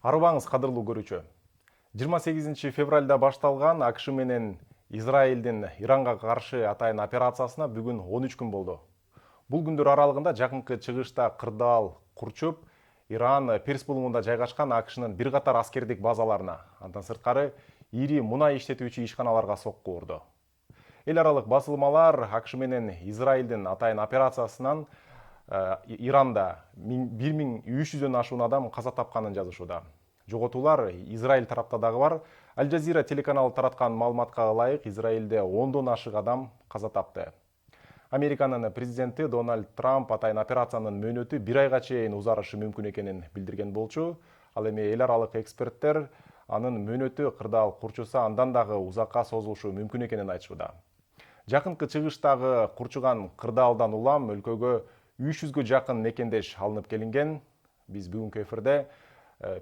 Арыбаңыз кадырлуу көрүүчү. 28 февралда башталган АКШ менен Израилдин Иранга каршы атайын операциясына бүгүн 13 күн болду. Бул күндөр аралыгында жакынкы чыгышта кырдаал курчуп, Иран Перс булуңунда жайгашкан АКШнын бир катар аскердик базаларына, андан сырткары ири мунай иштетүүчү ишканаларга сокку урду. Эл аралык басылмалар АКШ менен Израилдин атайын операциясынан Иранда 1300дөн ашуун адам каза тапканын жазышууда. Жоготуулар Израиль тарапта дагы бар. Аль Жазира телеканалы тараткан маалыматка ылайык, Израилде 10дон ашык адам каза тапты. Американын президенти Дональд Трамп атайын операциянын мөөнөтү 1 айга чейин узарышы мүмкүн экенин билдирген болчу. Ал эми эл аралык эксперттер анын мөөнөтү кырдаал курчуса андан дагы узакка созулушу мүмкүн экенин айтышууда. Жакынкы чыгыштагы курчуган кырдаалдан улам өлкөгө 300гө жакын мекендеш алынып келинген. Биз бүгүнкү эфирде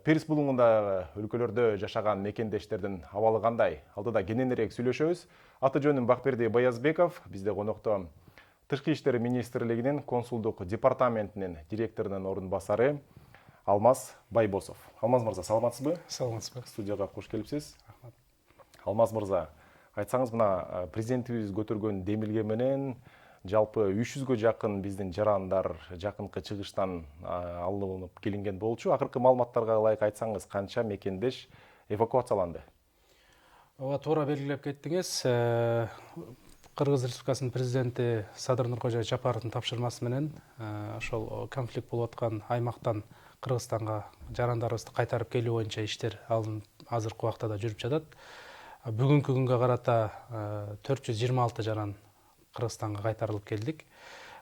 Перс булуңундагы өлкөлөрдө жашаган мекендештердин абалы кандай? Алдыда кененирээк сүйлөшөбүз. Аты жөнүм Бакберди Баязбеков, бизде конокто Тышкы иштер министрлигинин консулдук департаментинин директорунун орун басары Алмаз Байбосов. Алмаз мырза, саламатсызбы? Саламатсызбы. Студияга кош келипсиз. Алмаз мырза, айтсаңыз, мына президентибиз көтөргөн демилге менен жалпы 300гө жакын биздин жарандар жакынкы чыгыштан алынып келинген болчу. Акыркы маалыматтарга ылайык айтсаңыз, канча мекендеш эвакуацияланды? Ооба, туура белгилеп кеттиңиз. Кыргыз Республикасынын президенти Садыр Нуркожоев Жапаровдун тапшырмасы менен ошол конфликт болуп аткан аймактан Кыргызстанга жарандарыбызды кайтарып келүү боюнча иштер азыркы убакта да жүрүп жатат. Бүгүнкү күнгө карата 426 жаран Кыргызстанга кайтарылып келдик.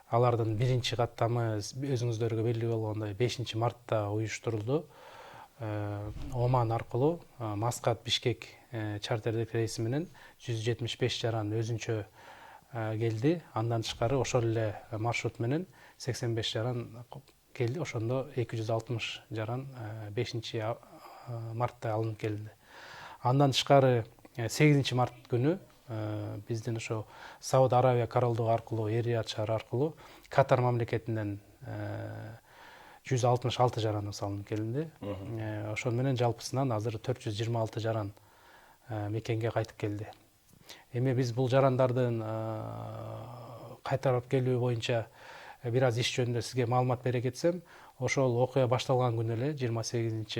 Алардын биринчи каттамы өзүңүздөргө белгилүү болгондой 5 мартта уюштурулду. Оман аркылуу Маскат Бишкек чартердик рейси менен 175 жаран өзүнчө келди. Андан тышкары ошол эле маршрут менен 85 жаран келди. Ошондо 260 жаран 5 мартта алынып келди. Андан тышкары 8 март күнү биздин ошо Сауд Арабия королдугу аркылуу, Эр-Рияд шаары аркылуу Катар мамлекетинен 166 жаран салынып келинди. Ошон менен жалпысынан азыр 426 жаран мекенге кайтып келди. Эми биз бул жарандардын кайтарып келүү боюнча бир аз иш жөнүндө сизге маалымат бере кетсем, ошол окуя башталган күнү эле 28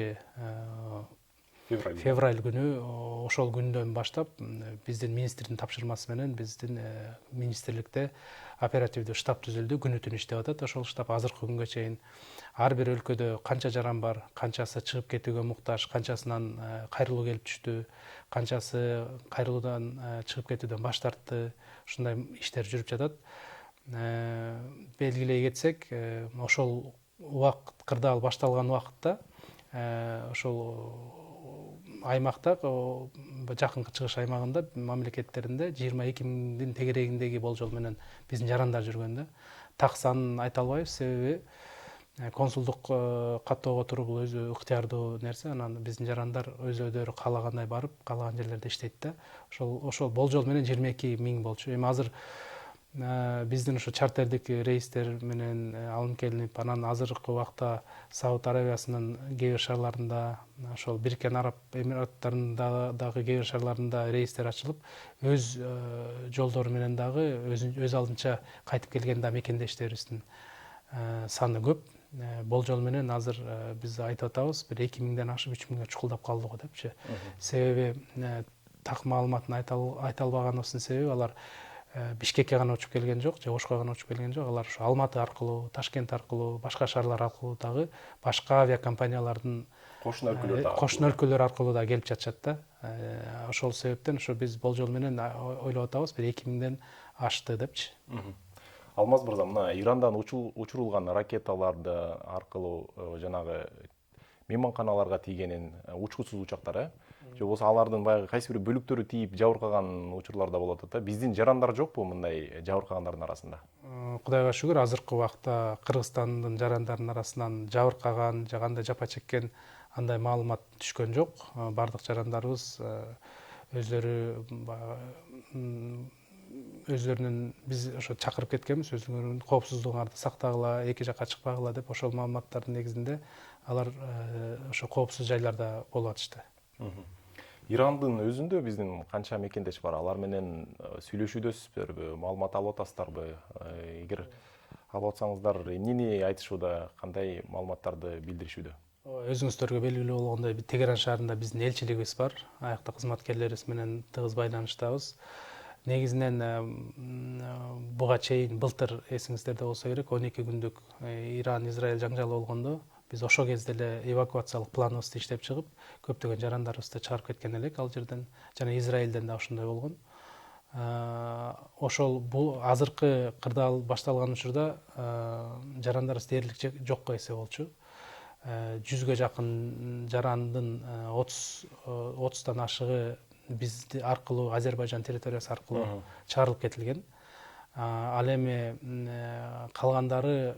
февраль күнү, ошол күндөн баштап биздин министрдин тапшырмасы менен биздин министрликте оперативдүү штаб түзүлдү, күнү түн иштеп атат. Ошол штаб азыркы күнгө чейин ар бир өлкөдө канча жаран бар, канчасы чыгып кетүүгө муктаж, канчасынан кайрылуу келип түштү, канчасы кайрылуудан чыгып кетүүдөн баш тартты, ушундай иштер жүрүп жатат. Белгилей кетсек, ошол убакыт кырдаал башталган убакытта ошол аймакта, жакынкы чыгыш аймагында, мамлекеттеринде 22 миңдин тегерегиндеги болжол менен биздин жарандар жүргөн да. Так санын айта албайбыз, себеби консулдук каттоого туруп бул өзү ыктыярдуу нерсе. Анан биздин жарандар өздөрү каалагандай барып, каалаган жерлерде иштейт да. Ошол болжол менен 22 миң болчу. Эми азыр биздин ошо чартердик рейстер менен алынып келинип, анан азыркы убакта Сауд Арабиясынын кээ бир шаарларында, ошол Бириккен Араб Эмираттарында дагы кээ бир шаарларында рейстер ачылып, өз жолдору менен дагы өз алдынча кайтып келген да мекендештерибиздин саны көп. Болжол менен азыр биз айтып атабыз, бир 2 миңден ашып 3 миңге чукулдап калды го депчи. Себеби так маалыматын айта албаганыбыздын себеби алар Бишкекке гана учуп келген жок, же Ошко гана учуп келген жок. Алар ошо Алматы аркылуу, Ташкент аркылуу, башка шаарлар аркылуу дагы башка авиакомпаниялардын кошуна өлкөлөр аркылуу да келип жатышат да. Ошол себептен ошо биз болжол менен ойлоп атабыз, бир 2 миңден ашты депчи. Алмаз мырза, мына Ирандан учурулган ракеталарды аркылуу жанагы мейманканаларга тийгенин учкучсуз учактар, же болбосо алардын баягы кайсы бир бөлүктөрү тийип жабыркаган учурлар да болот да. Биздин жарандар жокпу мындай жабыркагандардын арасында? Кудайга шүгүр, азыркы убакта Кыргызстандын жарандарынын арасынан жабыркаган, же кандай жапа чеккен андай маалымат түшкөн жок. Бардык жарандарыбыз өздөрүнүн биз ошо чакырып кеткенбиз, өзүңөрдүн коопсуздугуңарды сактагыла, эки жакка чыкпагыла деп, ошол маалыматтардын негизинде алар ошо коопсуз жайларда болуп атышты. Ирандын өзүндө биздин канча мекендеш бар? Алар менен сүйлөшүүдөсүзбүрбү, маалымат алып атасыздарбы? Эгер алып атсаңыздар, эмнени айтышууда, кандай маалыматтарды билдиришүүдө? Өзүңүздөргө белгилүү болгондой, Тегеран шаарында биздин элчилигибиз бар. Аякта кызматкерлерибиз менен тыгыз байланыштабыз. Негизинен буга чейин былтыр эсиңиздерде болсо керек, 12 күндүк Иран-Израиль жаңжалы болгондо биз ошол кезде эле эвакуациялык планыбызды иштеп чыгып, көптөгөн жарандарыбызды чыгарып кеткен элек ал жерден, жана Израилден да ошондой болгон. Ошол бул азыркы кырдаал башталган учурда жарандарыбыз дээрлик жокко эсе болчу. 100ге жакын жарандын 30тан ашыгы биз аркылуу, Азербайжан территориясы аркылуу чыгарылып кетилген. Ал эми калгандары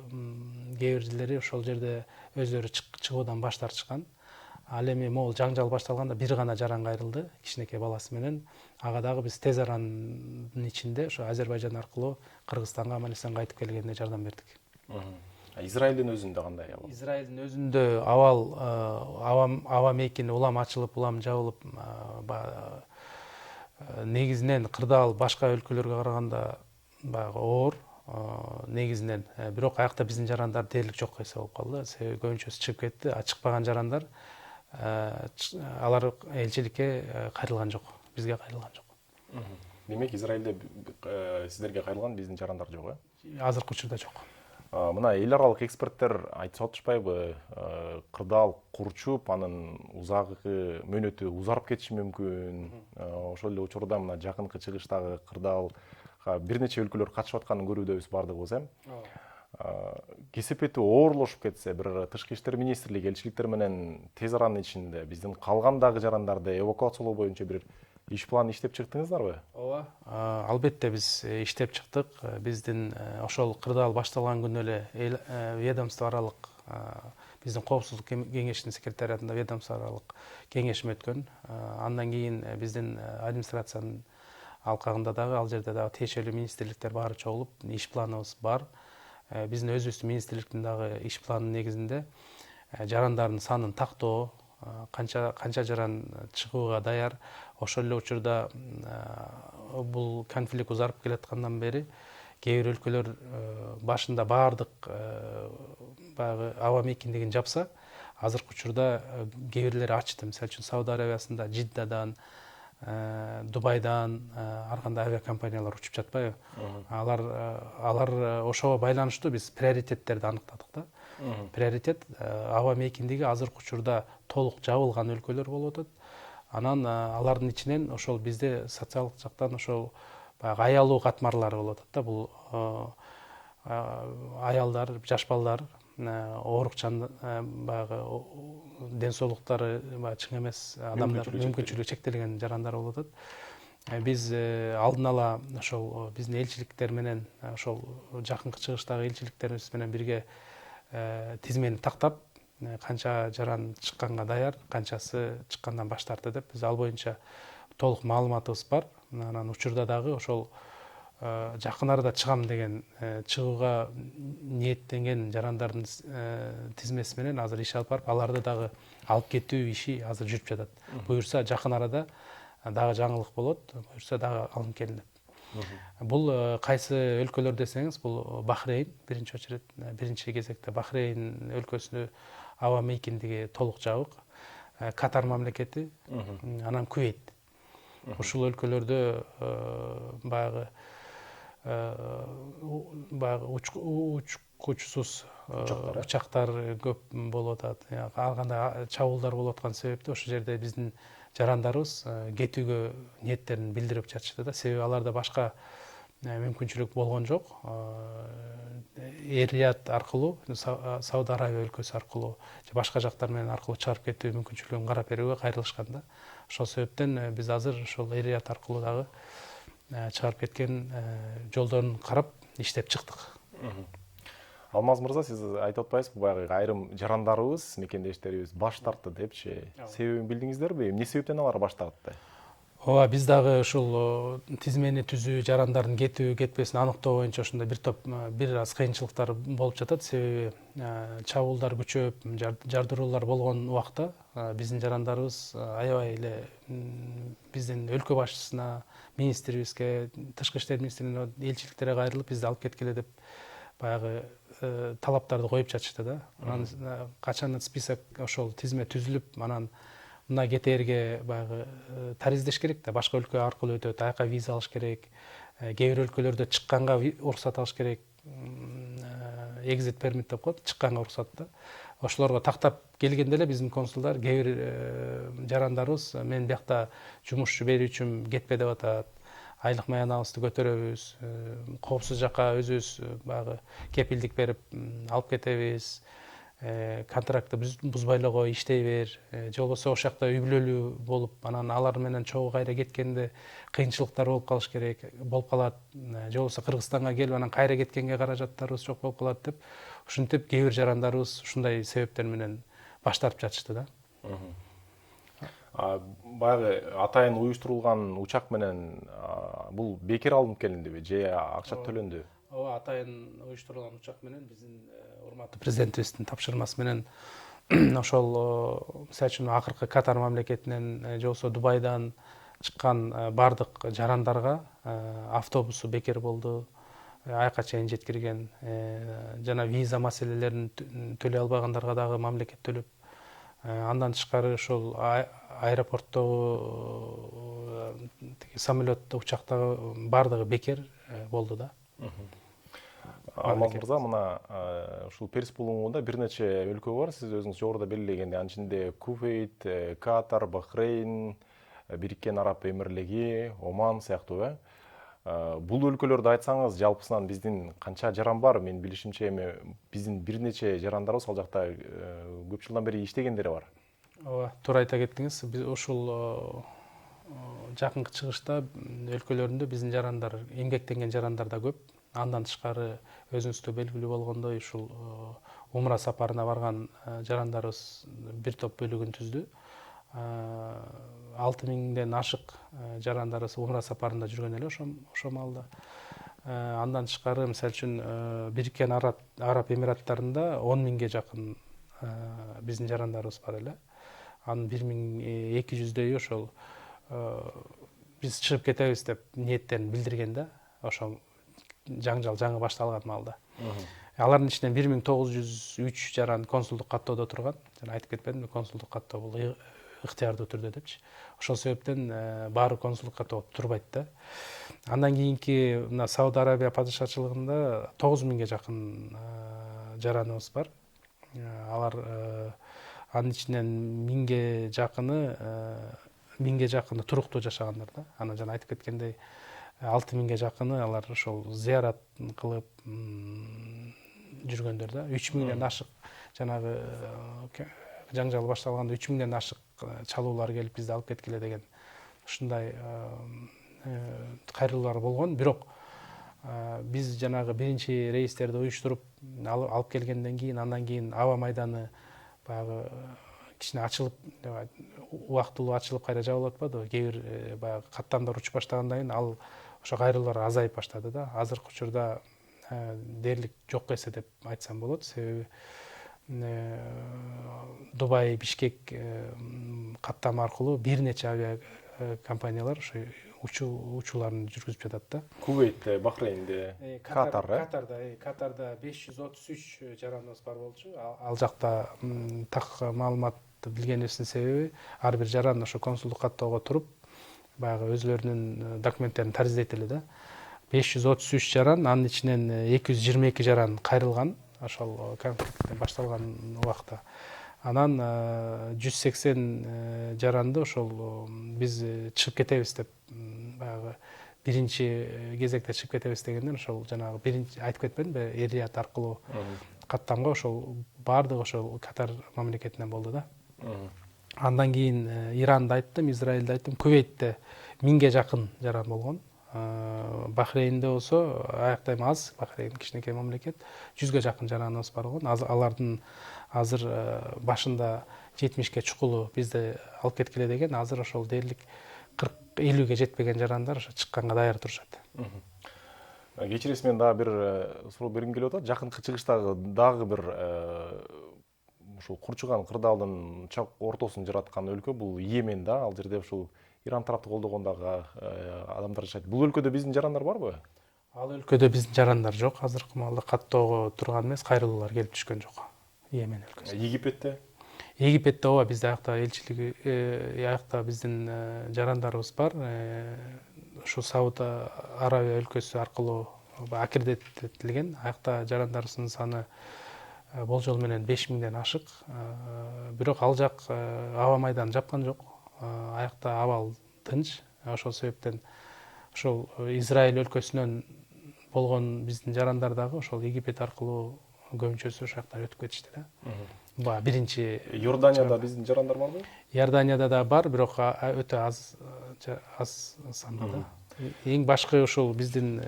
кээ бирлери ошол жерде өздөрү чыгуудан баш тартышкан. Ал эми могул жаңжал башталганда бир гана жаран кайрылды, кичинекей баласы менен. Ага дагы биз тез арандын ичинде ошо Азербайжан аркылуу Кыргызстанга аман эсен кайтып келгенине жардам бердик. Израилдин өзүндө кандай? Израилдин өзүндө абал аба мейкини улам ачылып, улам жабылып, негизинен кырдаал башка өлкөлөргө караганда баягы оор. Негизинен бирок аякта биздин жарандар дээрлик жокко эсе болуп калды. Себеби көбүнчөсү чыгып кетти, чыкпаган жарандар алар элчиликке кайрылган жок, бизге кайрылган жок. Демек Израилде сиздерге кайрылган биздин жарандар жок, Азыркы учурда жок. Мына эл аралык эксперттер айтып атышпайбы, кырдаал курчуп, анын узагы мөөнөтү узарып кетиши мүмкүн. Ошол эле учурда мына жакынкы чыгыштагы кырдаалга бир нече өлкөлөр катышып атканын көрүүдөбүз бардыгыбыз, кесепети оорлошуп кетсе, бир тышкы иштер министрлиги элчиликтер менен тез аранын ичинде биздин калган дагы жарандарды эвакуациялоо боюнча бир иш план иштеп чыктыңыздарбы? Ооба, албетте биз иштеп чыктык. Биздин ошол кырдаал башталган күнү эле ведомство аралык биздин коопсуздук кеңешинин секретариатында ведомство аралык кеңешим өткөн. Андан кийин биздин администрациянын алкагында дагы ал жерде дагы тиешелүү министрликтер баары чогулуп, иш планыбыз бар. Биздин өзүбүздүн министрликтин дагы иш планынын негизинде жарандардын санын тактоо, канча жаран чыгууга даяр. Ошол эле учурда бул конфликт узарып келаткандан бери кээ бир өлкөлөр башында баардык баягы аба мейкиндигин жапса, азыркы учурда кээ бирлери ачты. Мисалы үчүн Сауд Арабиясында Жиддадан, Дубайдан ар кандай авиакомпаниялар учуп жатпайбы? Алар ошого байланыштуу биз приоритеттерди аныктадык да. Приоритет аба мейкиндиги азыркы учурда толук жабылган өлкөлөр болуп атат. Анан алардын ичинен ошол бизде социалдык жактан ошол баягы аялуу катмарлары болуп атат да. Бул аялдар, жаш балдар, оорукчан баягы ден соолуктары чың эмес адамдар, мүмкүнчүлүгү чектелген жарандар болуп атат. Биз алдын ала ошол биздин элчиликтер менен ошол жакынкы чыгыштагы элчиликтерибиз менен бирге тизмени тактап, канча жаран чыкканга даяр, канчасы чыккандан баш тартты деп биз ал боюнча толук маалыматыбыз бар. Анан учурда дагы ошол жакын арада чыгам деген, чыгууга ниеттенген жарандардын тизмеси менен азыр иш алып барып, аларды дагы алып кетүү иши азыр жүрүп жатат. Буюрса жакын арада дагы жаңылык болот, буюрса дагы алынып келинет. Бул кайсы өлкөлөр десеңиз, бул Бахрейн, биринчи кезекте Бахрейн өлкөсү аба мейкиндиги толук жабык, Катар мамлекети, анан Кувейт. Ушул өлкөлөрдө баягы учкучсуз учактар көп болуп атат. Ар кандай чабуулдар болуп аткан себептен ошол жерде биздин жарандарыбыз кетүүгө ниеттерин билдирип жатышты да. Себеби аларда башка мүмкүнчүлүк болгон жок. Эр-Рияд аркылуу, Сауд Арабия өлкөсү аркылуу же башка жактар менен аркылуу чыгарып кетүү мүмкүнчүлүгүн карап берүүгө кайрылышкан да. Ошол себептен биз азыр ошол Эр-Рияд аркылуу дагы чыгарып кеткен жолдорун карап иштеп чыктык. Алмаз мырза, сиз айтып атпайсызбы, баягы айрым жарандарыбыз, мекендештерибиз баш тартты депчи? Себебин билдиңиздерби? Эмне себептен алар баш тартты? ооба биз дагы ушул тизмени түзүү, жарандардын кетүү кетпесин аныктоо боюнча ошондой бир аз кыйынчылыктар болуп жатат. Себеби чабуулдар күчөп, жардыруулар болгон убакта биздин жарандарыбыз аябай эле биздин өлкө башчысына, министрибизге, тышкы иштер министрине, элчиликтерге кайрылып бизди алып кеткиле деп баягы талаптарды коюп жатышты да. Анан качан список ошол тизме түзүлүп, анан мына кетээрге баягы тариздеш керек да, башка өлкө аркылуу өтөт, аяка виза алыш керек, кээ бир өлкөлөрдө чыкканга уруксат алыш керек, экзит пермит деп коет, чыкканга уруксат да. Ошолорго тактап келгенде эле биздин консулдар кээ бир жарандарыбыз мен биякта жумушчу берүүчүм кетпе деп атат, айлык маянабызды көтөрөбүз, коопсуз жакка өзүбүз баягы кепилдик берип алып кетебиз, контрактты бузбай эле кой, иштей бер, же болбосо ошол жакта үй бүлөлүү болуп, анан алар менен чогуу кайра кеткенде кыйынчылыктар болуп калат, же болбосо Кыргызстанга келип анан кайра кеткенге каражаттарыбыз жок болуп калат деп, ушинтип кээ бир жарандарыбыз ушундай себептер менен баш тартып жатышты да. Баягы атайын уюштурулган учак менен бул бекер алынып келиндиби же акча төлөндү? Ооба, атайын уюштурулган учак менен биздин урматтуу президентибиздин тапшырмасы менен ошол мисалы үчүн акыркы Катар мамлекетинен же болбосо Дубайдан чыккан бардык жарандарга автобусу бекер болду, аяка чейин жеткирген, жана виза маселелерин төлөй албагандарга дагы мамлекет төлөп, андан тышкары ошол аэропорттогу самолетто, учактагы бардыгы бекер болду да. Алмаз мырза, мына ушул Перс булуңунда бир нече өлкө бар, сиз өзүңүз жогоруда белгилегендей, анын ичинде Кувейт, Катар, Бахрейн, Бириккен Араб Эмирлиги, Оман сыяктуу. Бул өлкөлөрдү айтсаңыз, жалпысынан биздин канча жаран бар? Мен билишимче эми биздин бир нече жарандарыбыз ал жакта көп жылдан бери иштегендери бар. Ооба, туура айта кеттиңиз. Биз ушул жакынкы чыгышта өлкөлөрүндө биздин жарандар, эмгектенген жарандар да көп. Андан тышкары өзүңүздө белгилүү болгондой ушул умра сапарына барган жарандарыбыз бир топ бөлүгүн түздү. 6000ден ашык жарандарыбыз умра сапарында жүргөн эле ошол маалда. Андан тышкары мисалы үчүн Бириккен Араб Эмираттарында 10.000ге жакын биздин жарандарыбыз бар эле. Анын 1200дөйү ошол биз чыгып кетебиз деп ниеттерин билдирген да, ошол жаңжал жаңы башталган маалда. Алардын ичинен 1903 жаран консулдук каттоодо турган. Жана айтып кетпедимби, консулдук каттоо бул ыктыярдуу түрдө депчи. Ошол себептен баары консулдук каттоого турбайт да. Андан кийинки мына Сауд Арабия падышачылыгында 9000ге жакын жараныбыз бар. Алар анын ичинен 1000ге жакыны туруктуу жашагандар да. Анан жана айтып кеткендей 6000ге жакыны алар ошол зыярат кылып жүргөндөр да. 3000ден ашык жанагы жаңжал башталганда 3000ден ашык чалуулар келип бизди алып кеткиле деген ушундай кайрылуулар болгон. Бирок биз жанагы биринчи рейстерди уюштуруп алып келгенден кийин, андан кийин аба майданы баягы кичине ачылып, убактылуу ачылып кайра жабылып атпадыбы? Кээ бир баягы каттамдар учуп баштагандан кийин ал ошо кайрылуулар азайып баштады да. Азыркы учурда дээрлик жок эсе деп айтсам болот. Себеби Дубай, Бишкек каттама аркылуу бир нече авиа компаниялар ошо учууларын жүргүзүп жатат да. Кувейтте, Бахрейнде, Катарда 533 жараныбыз бар болчу. Ал жакта так маалымат билгенибиздин себеби ар бир жаран ошо консулдук каттоого туруп, баягы өзлөрүнүн документтерин тариздейт эле да. 533 жаран, анын ичинен 222 жаран кайрылган, ошол конфликт башталган убакта. Анан 180 жаранды ошол биз чыгып кетебиз деп, баягы биринчи кезекте чыгып кетебиз дегенден ошол жанагы биринчи айтып кетпедимби, Эрият аркылуу каттамга ошол баардыгы ошол Катар мамлекетинен болду да. Андан кийин Иранды айттым, Израилди айттым, Кувейтте 1000ге жакын жаран болгон. Бахрейнде болсо аякта эми аз, Бахрейн кичинекей мамлекет, 100ге жакын жараныбыз бар болгон. Алардын азыр башында 70ке чукулу бизди алып кеткиле деген, азыр ошол дээрлик 40-50ге жетпеген жарандар ошо чыкканга даяр турушат. Кечиресиз, мен дагы бир суроо бергим келип атат. Жакынкы чыгыштагы дагы бир ушул курчуган кырдаалдын чак ортосун жараткан өлкө бул Йемен да. Ал жерде ушул Иран тарапты колдогон дагы адамдар жашайт. Бул өлкөдө биздин жарандар барбы? Ал өлкөдө биздин жарандар жок. Азыркы маалда каттоого турган эмес, кайрылуулар келип түшкөн жок. Йемен өлкөсү. Египетте? Египетте ооба, бизде аякта элчилиги, аякта биздин жарандарыбыз бар. Ушу Сауд Аравия өлкөсү аркылуу аккредиттелген. Аякта жарандарыбыздын саны болжол менен 5000ден ашык. Бирок ал жак аба майдан жапкан жок. Аякта абал тынч. Ошол себептен ошол Израиль өлкөсүнөн болгон биздин жарандар дагы ошол Египет аркылуу көбүнчөсү ошол жактан өтүп кетишти да. Баягы биринчи. Иорданияда биздин жарандар барбы? Иорданияда да бар, бирок өтө аз санда да. Эң башкы ушул биздин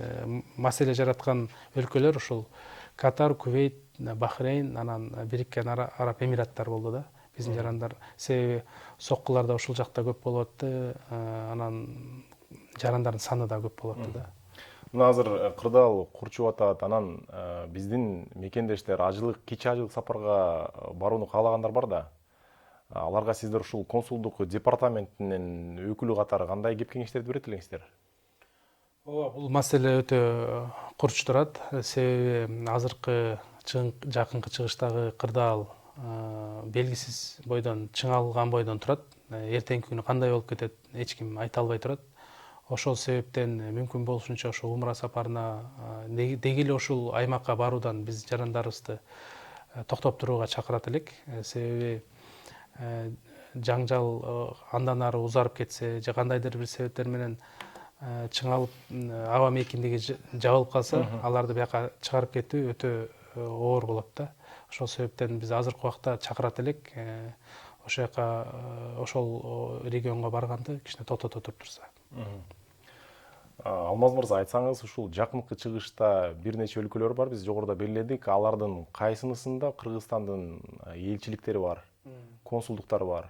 маселе жараткан өлкөлөр ушул Катар, Кувейт, Бахрейн, анан Бириккен Араб Эмираттар болду да. Биздин жарандар себеби соккулар да ушул жакта көп болуп атты, анан жарандардын саны да көп болуп атты да. Мына азыр кырдаал курчуп атат, анан биздин мекендештер кичи ажылык сапарга барууну каалагандар бар да. Аларга сиздер ушул консулдук департаментинин өкүлү катары кандай кеп кеңештерди берет элеңиздер? Ооба, бул маселе өтө курч турат. Себеби азыркы жакынкы чыгыштагы кырдаал белгисиз бойдон, чыңалган бойдон турат. Эртеңки күнү кандай болуп кетет, эч ким айта албай турат. Ошол себептен мүмкүн болушунча ошо умра сапарына деги эле ушул аймакка баруудан биз жарандарыбызды токтоп турууга чакырат элек. Себеби жаңжал андан ары узарып кетсе же кандайдыр бир себептер менен чыңалып аба мейкиндиги жабылып калса, аларды бияка чыгарып кетүү өтө оор болот да. Ошол себептен биз азыркы убакта чакырат элек, ошол жака, ошол регионго барганды кичине токтото туруп турса. Алмаз мырза, айтсаңыз, ушул жакынкы чыгышта бир нече өлкөлөр бар, биз жогоруда белгиледик. Алардын кайсынысында Кыргызстандын элчиликтери бар, консулдуктары бар?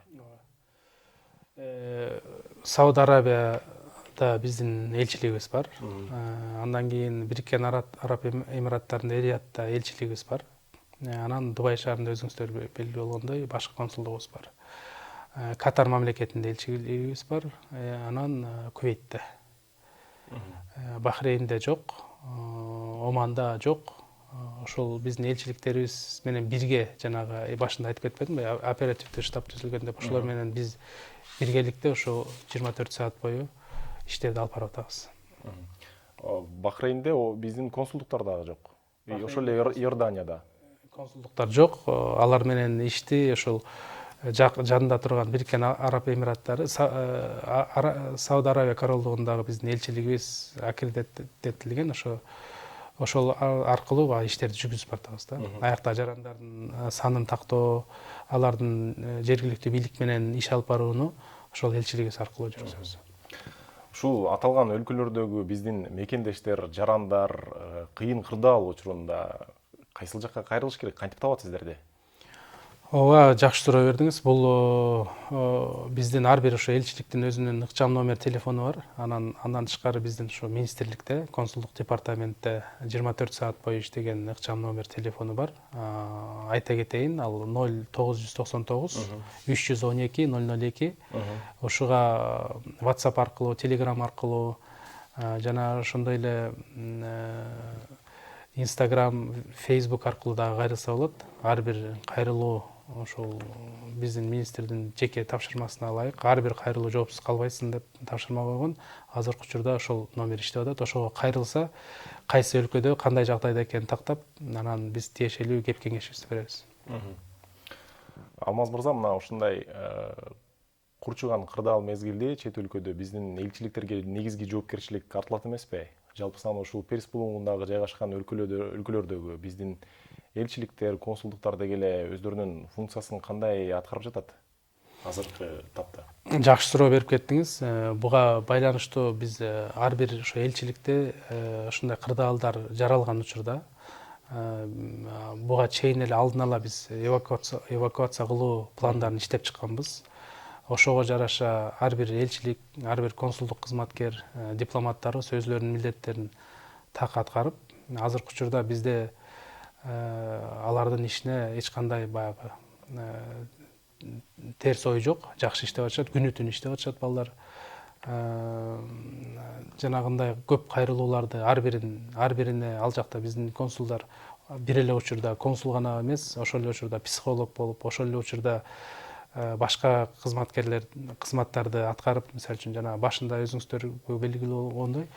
Сауд Аравияда биздин элчилигибиз бар. Андан кийин Бириккен Араб Эмираттарында Эриятта элчилигибиз бар. Анан Дубай шаарында өзүңүздөр белгилүү болгондой башкы консулдугубуз бар. Катар мамлекетинде элчилигибиз бар. Анан Кувейтте. Бахрейнде жок, Оманда жок. Ошол биздин элчиликтерибиз менен бирге, жанагы башында айтып кетпедимби, оперативдүү штаб түзүлгөн деп, ошолор менен биз биргеликте ошо 24 саат бою иштерди алып барып атабыз. Бахрейнде биздин консулдуктар дагы жок. Ошол эле Иорданияда консулдуктар жок. Алар менен ишти ошол жанында турган Бириккен Араб Эмираттары, Сауд Аравия королдугундагы биздин элчилигибиз аккредиттелген, ошол аркылуу баягы иштерди жүргүзүп атабыз да. Аякта жарандардын санын тактоо, алардын жергиликтүү бийлик менен иш алып барууну ошол элчилигибиз аркылуу жүргүзөбүз. Ушул аталган өлкөлөрдөгү биздин мекендештер, жарандар кыйын кырдаал учурунда кайсыл жакка кайрылыш керек, кантип табат сиздерди? Ооба, жакшы суроо бердиңиз. Бул биздин ар бир ошо элчиликтин өзүнүн ыкчам номер телефону бар. Андан тышкары биздин ошо министрликте, консулдук департаментте 24 саат бою иштеген ыкчам номер телефону бар. Айта кетейин, ал 0999 312 002. Ошуга WhatsApp аркылуу, Telegram аркылуу, жана ошондой эле Instagram, Facebook аркылуу дагы кайрылса болот. Ар бир кайрылуу ошол биздин министрдин жеке тапшырмасына ылайык, ар бир кайрылуу жоопсуз калбайсың деп тапшырма койгон. Азыркы учурда ошол номер иштеп атат. Ошого кайрылса, кайсы өлкөдө кандай жагдайда экенин тактап, анан биз тиешелүү кеп кеңешибизди беребиз. Алмаз мырза, мына ушундай курчуган кырдаал мезгилде чет өлкөдө биздин элчиликтерге негизги жоопкерчилик артылат эмеспи? Жалпы саны ушул Перс булуңундагы жайгашкан өлкөлөрдөгү биздин элчиликтер, консулдуктар деги эле өздөрүнүн функциясын кандай аткарып жатат азыркы тапта? Жакшы суроо берип кеттиңиз. Буга байланыштуу биз ар бир ошо элчиликте ушундай кырдаалдар жаралган учурда буга чейин эле алдын ала биз эвакуация кылуу пландарын иштеп чыкканбыз. ошого жараша ар бир элчилик, ар бир консулдук кызматкер, дипломаттарыбыз өзлөрүнүн милдеттерин так аткарып, азыркы учурда бизде алардын ишине эч кандай баягы терс ой жок, жакшы иштеп атышат, күнү түнү иштеп атышат балдар. Жанагындай көп кайрылууларды ар бирине ал жакта биздин консулдар бир эле учурда консул гана эмес, ошол эле учурда психолог болуп, ошол эле учурда башка кызматтарды аткарып, мисалы үчүн жана башында өзүңүздөргө белгилүү болгондой,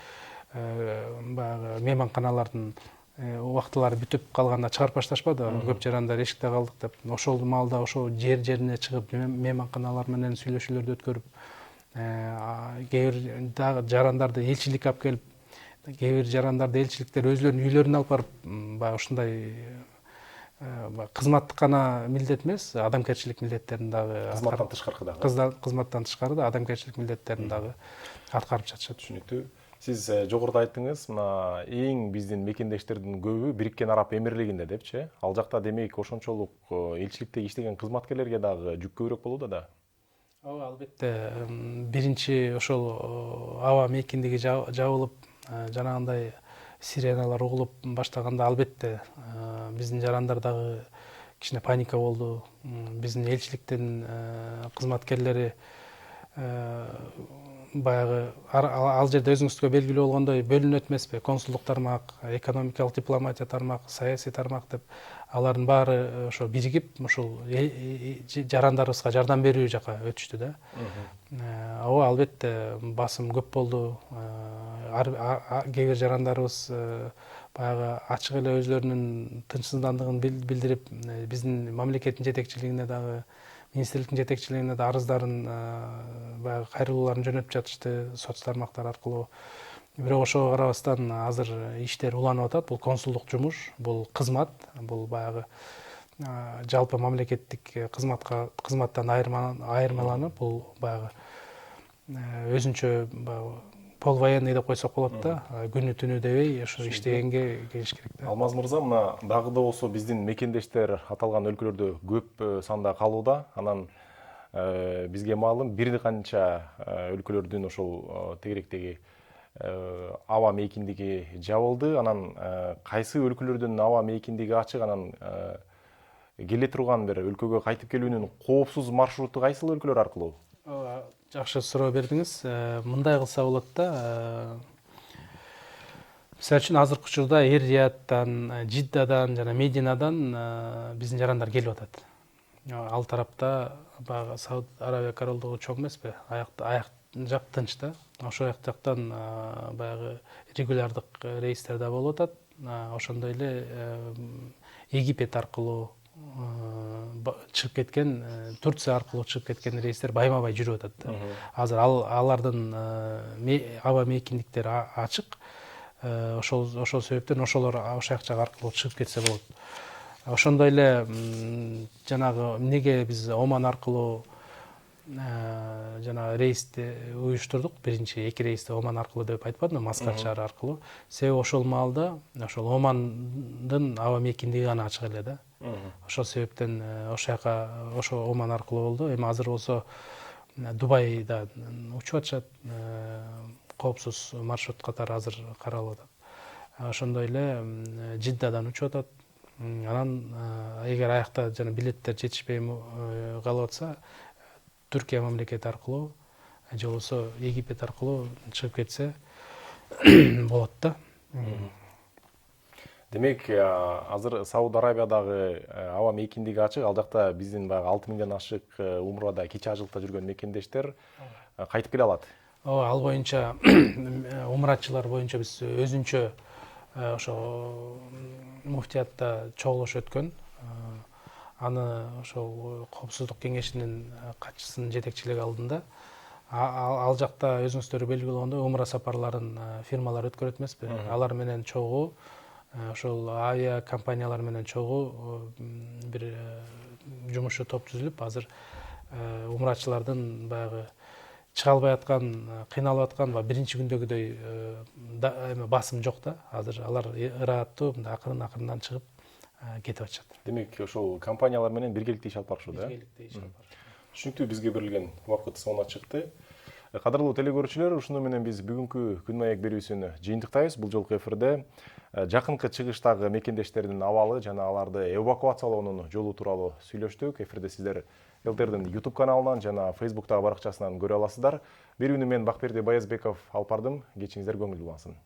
баягы мейманканалардын убактылары бүтүп калганда чыгарып башташпады, көп жарандар эшикте калдык деп. Ошол маалда ошо жерине чыгып мейманканалар менен сүйлөшүүлөрдү өткөрүп, кээ бир дагы жарандарды элчиликке алып келип, кээ бир жарандарды элчиликтер өзлөрүнүн үйлөрүнө алып барып, баягы ушундай кызматтык гана милдет эмес, адамгерчилик милдеттерин дагы Кызматтан тышкары дагы. Кызматтан тышкары да адамгерчилик милдеттерин дагы аткарып жатышат. Түшүнүктүү. Сиз жогоруда айттыңыз, мына эң биздин мекендештердин көбү Бириккен Араб Эмирлигинде депчи. Ал жакта демек ошончолук элчиликтеги иштеген кызматкерлерге дагы жүк көбүрөөк болууда да. Ооба, албетте. Биринчи ошол аба мейкиндиги жабылып, жанагындай сиреналар угулуп баштаганда албетте биздин жарандар дагы кичине паника болду. Биздин элчиликтин кызматкерлери баягы ал жерде өзүңүзгө белгилүү болгондой бөлүнөт эмеспи? Консулдук тармак, экономикалык дипломатия тармак, саясий тармак деп алардын баары ошо биригип ушул жарандарыбызга жардам берүү жака өтүштү да. Ооба, албетте басым көп болду. Кээ бир жарандарыбыз баягы ачык эле өзлөрүнүн тынчсыздандыгын билдирип, биздин мамлекеттин жетекчилигине дагы, министрликтин жетекчилигине да арыздарын, баягы кайрылууларын жөнөтүп жатышты соц тармактар аркылуу. Бирок ошого карабастан азыр иштер уланып атат. Бул консулдук жумуш, бул кызмат, бул баягы жалпы мамлекеттик кызматтан айырмаланып, бул баягы өзүнчө полвоенный деп койсок болот да, күнү түнү дебей ошо иштегенге келиш керек да. Алмаз мырза, мына дагы да болсо биздин мекендештер аталган өлкөлөрдө көп санда калууда. Анан бизге маалым бир канча өлкөлөрдүн ошол тегеректеги аба мейкиндиги жабылды. Анан кайсы өлкөлөрдүн аба мейкиндиги ачык, анан келе турган бир өлкөгө кайтып келүүнүн коопсуз маршруту кайсыл өлкөлөр аркылуу? Жакшы суроо бердиңиз. Мындай кылса болот да. Мисалы үчүн азыркы учурда Эр-Рияттан, Жиддадан жана Мединадан биздин жарандар келип атат. Ал тарапта баягы Сауд Арабия королдугу чоң эмеспи? Аяк жак тынч да. Ошол жактан баягы регулярдык рейстер да болуп атат. Ошондой эле Египет аркылуу чыгып кеткен, Турция аркылуу чыгып кеткен рейстер байма-бай жүрүп атат. Азыр алардын аба мейкиндиктери ачык. Ошол себептен ошолор ошол жак аркылуу чыгып кетсе болот. Ошондой эле жанагы эмнеге биз Оман аркылуу жана рейсти уюштурдук, биринчи 2 рейсти Оман аркылуу деп айтпадымбы, Маскат шаары аркылуу. Себеби ошол маалда ошол Омандын аба мейкиндиги гана ачык эле да. Ошол себептен ошол жака ошо Оман аркылуу болду. Эми азыр болсо Дубайда учуп атышат, коопсуз маршрут катары азыр каралып атат. Ошондой эле Жиддадан учуп атат. Анан эгер аякта жана билеттер жетишпей калып атса, Түркия мамлекети аркылуу же болбосо Египет аркылуу чыгып кетсе болот да. Демек, азыр Сауд Арабиядагы аба мейкиндиги ачык, ал жакта биздин баягы 6 миңден ашык умрада кече ажылта жүргөн мекендештер кайтып келе алат. Ооба, ал боюнча умратчылар боюнча биз өзүнчө ошо муфтиятта чогулуш өткөн. Аны ошол коопсуздук кеңешинин катчысынын жетекчилиги алдында. Ал жакта өзүңүздөр белгилүү болгондой умра сапарларын фирмалар өткөрөт эмеспи? Алар менен чогуу, ошол авиа компаниялар менен чогуу бир жумушчу топ түзүлүп, азыр умрачылардын баягы чыга албай аткан, кыйналып аткан биринчи күндөгүдөй басым жок да. Азыр алар ырааттуу акырындан чыгып кетип атышат. Демек, ошол компаниялар менен биргеликте иш алып барышуу да? Биргеликте иш алып барышат. Түшүнүктүү, бизге берилген убакыт соңуна чыкты. Кадырлуу телекөрүүчүлөр, ушуну менен биз бүгүнкү күн маек берүүсүн жыйынтыктайбыз. Бул жолку эфирде жакынкы чыгыштагы мекендештердин абалы жана аларды эвакуациялоонун жолу тууралуу сүйлөштүк. Эфирде сиздер ЛТРдин YouTube каналынан жана Facebooктагы баракчасынан көрө аласыздар. Берүүнү мен Бакберди Баязбеков алып бардым. Кечиңиздер көңүлдүү болсун.